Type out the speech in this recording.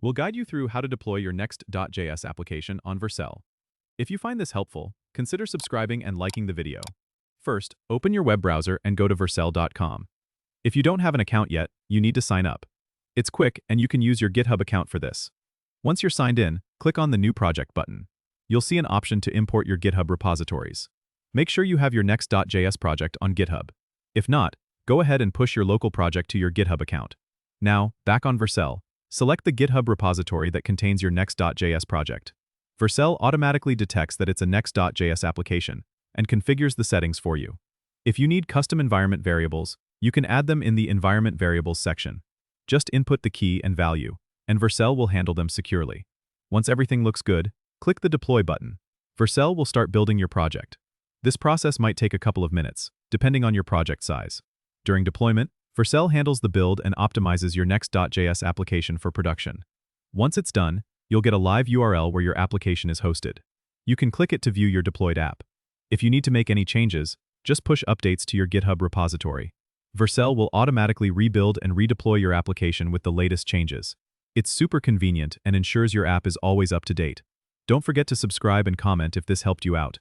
We'll guide you through how to deploy your Next.js application on Vercel. If you find this helpful, consider subscribing and liking the video. First, open your web browser and go to vercel.com. If you don't have an account yet, you need to sign up. It's quick and you can use your GitHub account for this. Once you're signed in, click on the New Project button. You'll see an option to import your GitHub repositories. Make sure you have your Next.js project on GitHub. If not, go ahead and push your local project to your GitHub account. Now, back on Vercel, select the GitHub repository that contains your Next.js project. Vercel automatically detects that it's a Next.js application and configures the settings for you. If you need custom environment variables, you can add them in the Environment Variables section. Just input the key and value, and Vercel will handle them securely. Once everything looks good, click the Deploy button. Vercel will start building your project. This process might take a couple of minutes, depending on your project size. During deployment, Vercel handles the build and optimizes your Next.js application for production. Once it's done, you'll get a live URL where your application is hosted. You can click it to view your deployed app. If you need to make any changes, just push updates to your GitHub repository. Vercel will automatically rebuild and redeploy your application with the latest changes. It's super convenient and ensures your app is always up to date. Don't forget to subscribe and comment if this helped you out.